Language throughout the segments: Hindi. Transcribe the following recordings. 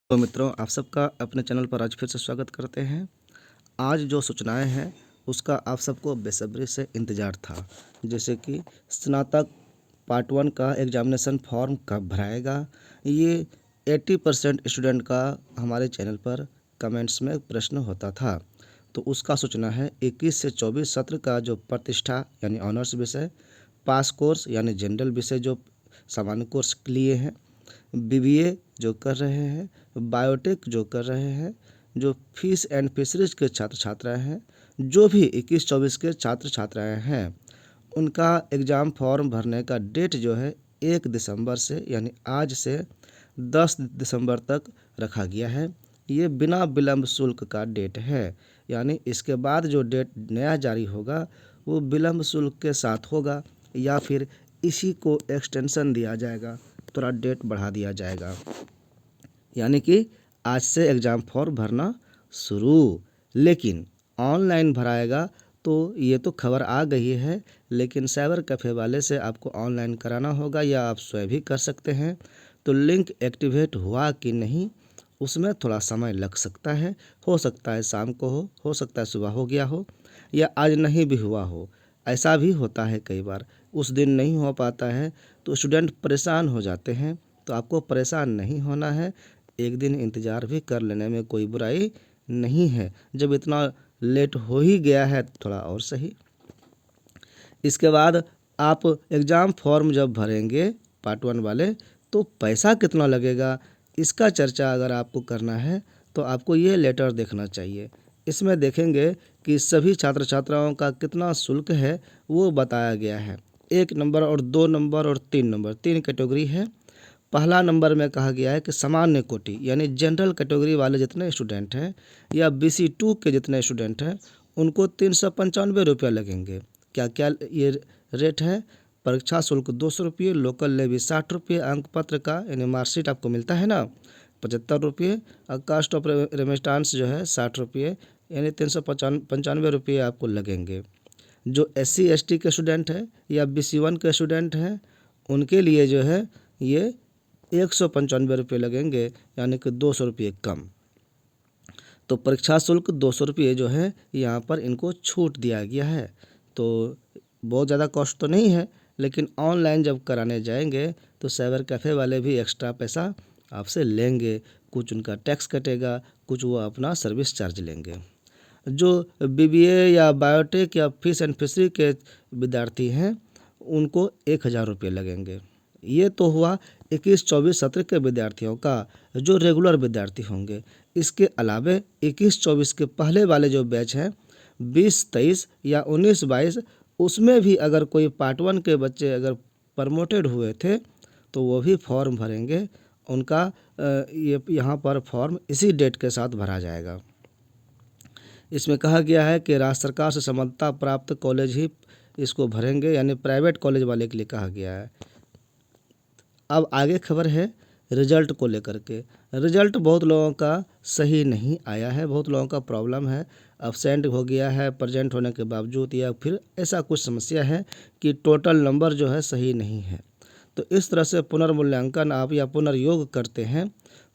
तो मित्रों, आप सबका अपने चैनल पर आज फिर से स्वागत करते हैं। आज जो सूचनाएं हैं उसका आप सबको बेसब्री से इंतज़ार था। जैसे कि स्नातक पार्ट 1 का एग्जामिनेशन फॉर्म कब भराएगा, ये 80% स्टूडेंट का हमारे चैनल पर कमेंट्स में प्रश्न होता था। तो उसका सूचना है 21 से 24 सत्र का जो प्रतिष्ठा यानी ऑनर्स विषय, पास कोर्स यानी जनरल विषय जो सामान्य कोर्स लिए हैं, बीबीए जो कर रहे हैं, बायोटेक जो कर रहे हैं, जो फिश एंड फिशरीज के छात्र छात्राएं हैं, जो भी 21-24 के छात्र छात्राएं हैं, उनका एग्ज़ाम फॉर्म भरने का डेट जो है 1 दिसंबर से यानी आज से 10 दिसंबर तक रखा गया है। ये बिना विलंब शुल्क का डेट है, यानी इसके बाद जो डेट नया जारी होगा वो विलंब शुल्क के साथ होगा या फिर इसी को एक्सटेंशन दिया जाएगा, थोड़ा डेट बढ़ा दिया जाएगा। यानी कि आज से एग्ज़ाम फॉर्म भरना शुरू, लेकिन ऑनलाइन भराएगा। तो ये तो खबर आ गई है, लेकिन साइबर कैफ़े वाले से आपको ऑनलाइन कराना होगा या आप स्वयं भी कर सकते हैं। तो लिंक एक्टिवेट हुआ कि नहीं, उसमें थोड़ा समय लग सकता है। हो सकता है शाम को हो सकता है सुबह हो गया हो या आज नहीं भी हुआ हो। ऐसा भी होता है कई बार, उस दिन नहीं हो पाता है तो स्टूडेंट परेशान हो जाते हैं। तो आपको परेशान नहीं होना है, एक दिन इंतज़ार भी कर लेने में कोई बुराई नहीं है। जब इतना लेट हो ही गया है थोड़ा और सही। इसके बाद आप एग्ज़ाम फॉर्म जब भरेंगे पार्ट 1 वाले, तो पैसा कितना लगेगा, इसका चर्चा अगर आपको करना है तो आपको ये लेटर देखना चाहिए। इसमें देखेंगे कि सभी छात्र छात्राओं का कितना शुल्क है वो बताया गया है। 1 नंबर और 2 नंबर और 3 नंबर, 3 कैटेगरी है। पहला नंबर में कहा गया है कि सामान्य कोटि यानी जनरल कैटेगरी वाले जितने स्टूडेंट हैं या BC2 के जितने स्टूडेंट हैं उनको 395 रुपया लगेंगे। क्या क्या ये रेट है? परीक्षा शुल्क 200 रुपये, लोकल लेवी 60 रुपये, अंक पत्र का यानी मार्कशीट आपको मिलता है ना 75 रुपये, और कास्ट ऑफ रेमिस्टांस जो है 60 रुपये, यानी 395 रुपये आपको लगेंगे। जो SC ST के स्टूडेंट हैं या BC1 के स्टूडेंट हैं उनके लिए जो है ये 195 रुपये लगेंगे, यानी कि 200 रुपये कम। तो परीक्षा शुल्क 200 रुपये जो है यहाँ पर इनको छूट दिया गया है। तो बहुत ज़्यादा कॉस्ट तो नहीं है, लेकिन ऑनलाइन जब कराने जाएंगे तो साइबर कैफ़े वाले भी एक्स्ट्रा पैसा आपसे लेंगे। कुछ उनका टैक्स कटेगा, कुछ वो अपना सर्विस चार्ज लेंगे। जो BBA या बायोटेक या फिश एंड फिशरी के विद्यार्थी हैं उनको 1000 रुपये लगेंगे। ये तो हुआ 21-24 सत्र के विद्यार्थियों का, जो रेगुलर विद्यार्थी होंगे। इसके अलावे 21-24 के पहले वाले जो बैच हैं 20-23 या 19-22, उसमें भी अगर कोई पार्ट 1 के बच्चे अगर प्रमोटेड हुए थे तो वो भी फॉर्म भरेंगे। उनका ये यहाँ पर फॉर्म इसी डेट के साथ भरा जाएगा। इसमें कहा गया है कि राज्य सरकार से मान्यता प्राप्त कॉलेज ही इसको भरेंगे, यानी प्राइवेट कॉलेज वाले के लिए कहा गया है। अब आगे खबर है रिजल्ट को लेकर के। रिजल्ट बहुत लोगों का सही नहीं आया है, बहुत लोगों का प्रॉब्लम है, अब्सेंट हो गया है प्रेजेंट होने के बावजूद, या फिर ऐसा कुछ समस्या है कि टोटल नंबर जो है सही नहीं है। तो इस तरह से पुनर्मूल्यांकन आप या पुनर्योग करते हैं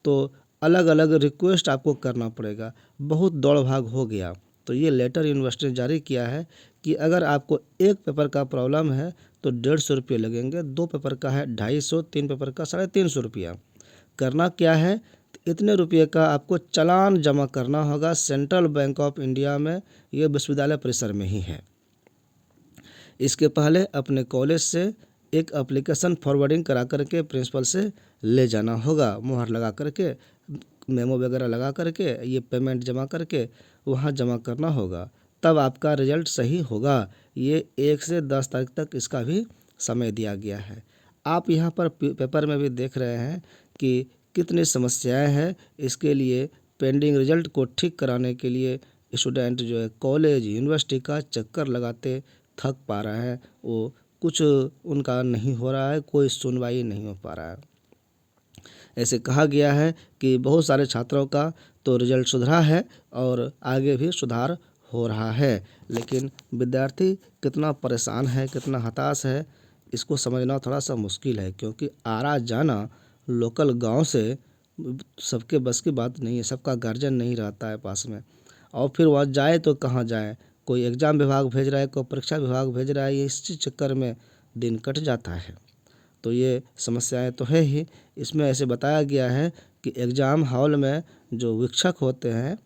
तो अलग अलग रिक्वेस्ट आपको करना पड़ेगा। बहुत दौड़ भाग हो गया, तो ये लेटर यूनिवर्सिटी ने जारी किया है कि अगर आपको एक पेपर का प्रॉब्लम है तो 150 रुपये लगेंगे, 2 पेपर का है 250, 3 पेपर का 350 रुपया। करना क्या है, तो इतने रुपये का आपको चालान जमा करना होगा सेंट्रल बैंक ऑफ इंडिया में, ये विश्वविद्यालय परिसर में ही है। इसके पहले अपने कॉलेज से एक एप्लीकेशन फॉरवर्डिंग करा करके प्रिंसिपल से ले जाना होगा, मुहर लगा करके, मेमो वगैरह लगा करके, ये पेमेंट जमा करके वहाँ जमा करना होगा, तब आपका रिजल्ट सही होगा। ये 1 से 10 तारीख तक इसका भी समय दिया गया है। आप यहाँ पर पेपर में भी देख रहे हैं कि कितनी समस्याएं हैं। इसके लिए पेंडिंग रिजल्ट को ठीक कराने के लिए स्टूडेंट जो है कॉलेज यूनिवर्सिटी का चक्कर लगाते थक पा रहे हैं, वो कुछ उनका नहीं हो रहा है, कोई सुनवाई नहीं हो पा रहा है। ऐसे कहा गया है कि बहुत सारे छात्रों का तो रिजल्ट सुधरा है और आगे भी सुधार हो रहा है, लेकिन विद्यार्थी कितना परेशान है, कितना हताश है, इसको समझना थोड़ा सा मुश्किल है। क्योंकि आरा जाना लोकल गांव से सबके बस की बात नहीं है, सबका गार्जियन नहीं रहता है पास में, और फिर वहाँ जाए तो कहाँ जाए, कोई एग्ज़ाम विभाग भेज रहा है, कोई परीक्षा विभाग भेज रहा है, ये इसी चक्कर में दिन कट जाता है। तो ये समस्याएं तो है ही। इसमें ऐसे बताया गया है कि एग्ज़ाम हॉल में जो वीक्षक होते हैं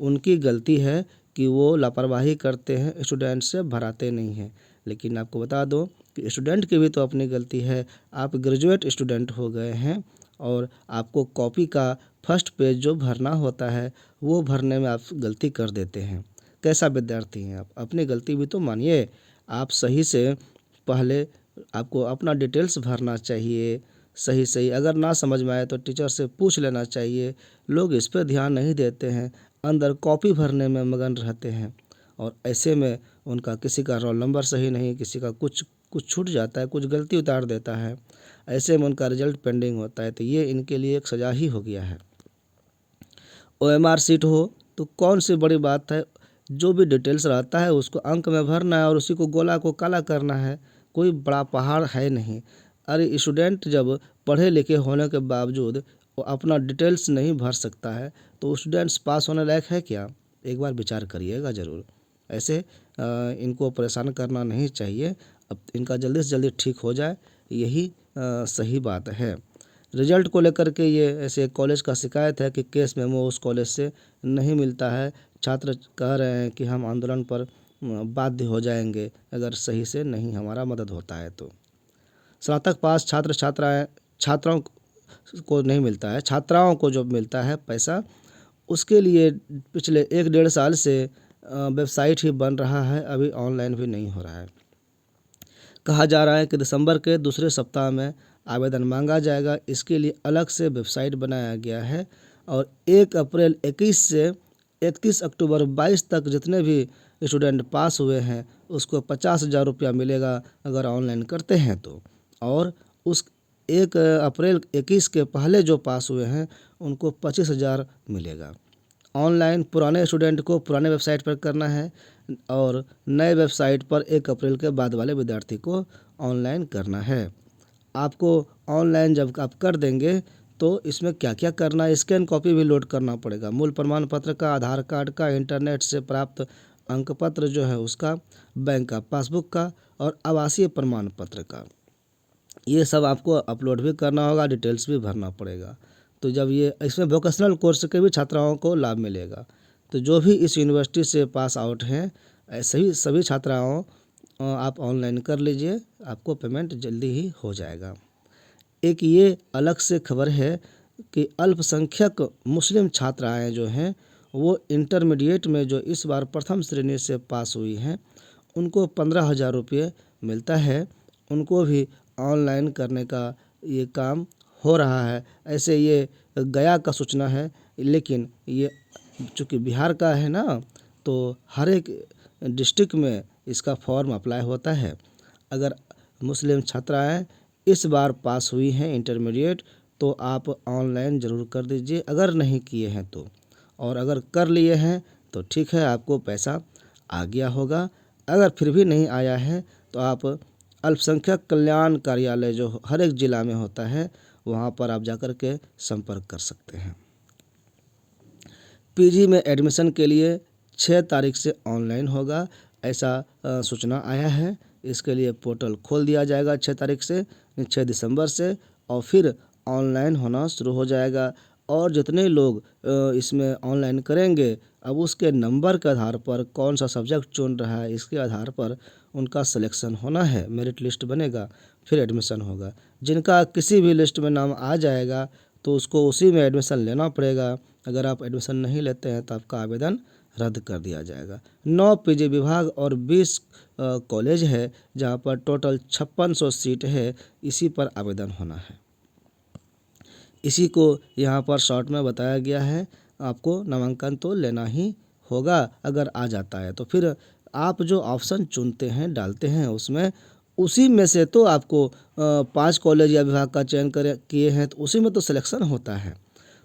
उनकी गलती है कि वो लापरवाही करते हैं, स्टूडेंट से भराते नहीं हैं। लेकिन आपको बता दो कि स्टूडेंट की भी तो अपनी गलती है। आप ग्रेजुएट स्टूडेंट हो गए हैं और आपको कॉपी का फर्स्ट पेज जो भरना होता है वो भरने में आप गलती कर देते हैं। कैसा विद्यार्थी हैं आप? अपनी गलती भी तो मानिए। आप सही से पहले आपको अपना डिटेल्स भरना चाहिए, सही सही। अगर ना समझ में आए तो टीचर से पूछ लेना चाहिए। लोग इस पर ध्यान नहीं देते हैं, अंदर कॉपी भरने में मगन रहते हैं, और ऐसे में उनका किसी का रोल नंबर सही नहीं, किसी का कुछ कुछ छूट जाता है, कुछ गलती उतार देता है, ऐसे में उनका रिजल्ट पेंडिंग होता है। तो ये इनके लिए एक सज़ा ही हो गया है। OMR सीट हो तो कौन सी बड़ी बात है, जो भी डिटेल्स रहता है उसको अंक में भरना है और उसी को गोला को काला करना है, कोई बड़ा पहाड़ है नहीं। अरे स्टूडेंट जब पढ़े लिखे होने के बावजूद वो अपना डिटेल्स नहीं भर सकता है तो स्टूडेंट्स पास होने लायक है क्या? एक बार विचार करिएगा ज़रूर। ऐसे इनको परेशान करना नहीं चाहिए। अब इनका जल्दी से जल्दी ठीक हो जाए, यही सही बात है। रिजल्ट को लेकर के ये ऐसे कॉलेज का शिकायत है कि केस मेमो उस कॉलेज से नहीं मिलता है। छात्र कह रहे हैं कि हम आंदोलन पर बाध्य हो जाएंगे अगर सही से नहीं हमारा मदद होता है तो। स्नातक पास छात्राओं को नहीं मिलता है, छात्राओं को जो मिलता है पैसा, उसके लिए पिछले 1 डेढ़ साल से वेबसाइट ही बन रहा है, अभी ऑनलाइन भी नहीं हो रहा है। कहा जा रहा है कि दिसंबर के दूसरे सप्ताह में आवेदन मांगा जाएगा। इसके लिए अलग से वेबसाइट बनाया गया है और 1 अप्रैल 21 से 31 अक्टूबर 22 तक जितने भी स्टूडेंट पास हुए हैं उसको 50,000 रुपया मिलेगा अगर ऑनलाइन करते हैं तो, और उस 1 अप्रैल 21 के पहले जो पास हुए हैं उनको 25,000 मिलेगा। ऑनलाइन पुराने स्टूडेंट को पुराने वेबसाइट पर करना है और नए वेबसाइट पर 1 अप्रैल के बाद वाले विद्यार्थी को ऑनलाइन करना है। आपको ऑनलाइन जब आप कर देंगे तो इसमें क्या क्या करना है, स्कैन कॉपी भी लोड करना पड़ेगा, मूल प्रमाण पत्र का, आधार कार्ड का, इंटरनेट से प्राप्त अंक पत्र जो है उसका, बैंक का पासबुक का और आवासीय प्रमाण पत्र का, ये सब आपको अपलोड भी करना होगा, डिटेल्स भी भरना पड़ेगा। तो जब ये इसमें वोकेशनल कोर्स के भी छात्राओं को लाभ मिलेगा। तो जो भी इस यूनिवर्सिटी से पास आउट हैं ऐसे ही सभी छात्राओं आप ऑनलाइन कर लीजिए, आपको पेमेंट जल्दी ही हो जाएगा। एक ये अलग से खबर है कि अल्पसंख्यक मुस्लिम छात्राएं जो हैं वो इंटरमीडिएट में जो इस बार प्रथम श्रेणी से पास हुई हैं उनको 15,000 रुपये मिलता है। उनको भी ऑनलाइन करने का ये काम हो रहा है। ऐसे ये गया का सूचना है, लेकिन ये चूँकि बिहार का है ना, तो हर एक डिस्ट्रिक्ट में इसका फॉर्म अप्लाई होता है। अगर मुस्लिम छात्राएं इस बार पास हुई हैं इंटरमीडिएट तो आप ऑनलाइन ज़रूर कर दीजिए अगर नहीं किए हैं तो, और अगर कर लिए हैं तो ठीक है, आपको पैसा आ गया होगा। अगर फिर भी नहीं आया है तो आप अल्पसंख्यक कल्याण कार्यालय जो हर एक ज़िला में होता है वहाँ पर आप जाकर के संपर्क कर सकते हैं। पीजी में एडमिशन के लिए 6 तारीख से ऑनलाइन होगा, ऐसा सूचना आया है। इसके लिए पोर्टल खोल दिया जाएगा 6 तारीख से, 6 दिसंबर से, और फिर ऑनलाइन होना शुरू हो जाएगा। और जितने लोग इसमें ऑनलाइन करेंगे अब उसके नंबर के आधार पर कौन सा सब्जेक्ट चुन रहा है इसके आधार पर उनका सिलेक्शन होना है, मेरिट लिस्ट बनेगा, फिर एडमिशन होगा। जिनका किसी भी लिस्ट में नाम आ जाएगा तो उसको उसी में एडमिशन लेना पड़ेगा। अगर आप एडमिशन नहीं लेते हैं तो आपका आवेदन रद्द कर दिया जाएगा। 9 पीजी विभाग और 20 कॉलेज है जहां पर टोटल 5600 सीट है, इसी पर आवेदन होना है। इसी को यहाँ पर शॉर्ट में बताया गया है। आपको नामांकन तो लेना ही होगा। अगर आ जाता है तो फिर आप जो ऑप्शन चुनते हैं डालते हैं उसमें, उसी में से तो आपको 5 कॉलेज या विभाग का चयन किए हैं तो उसी में तो सिलेक्शन होता है।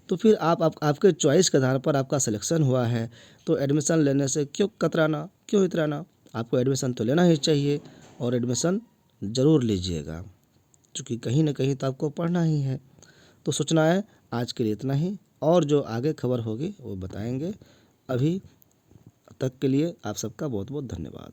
तो फिर आपके चॉइस के आधार पर आपका सिलेक्शन हुआ है तो एडमिशन लेने से क्यों कतराना, क्यों इतराना? आपको एडमिशन तो लेना ही चाहिए और एडमिशन ज़रूर लीजिएगा, क्योंकि कहीं ना कहीं तो आपको पढ़ना ही है। तो सूचनाएं आज के लिए इतना ही, और जो आगे खबर होगी वो बताएंगे। अभी तक के लिए आप सबका बहुत बहुत धन्यवाद।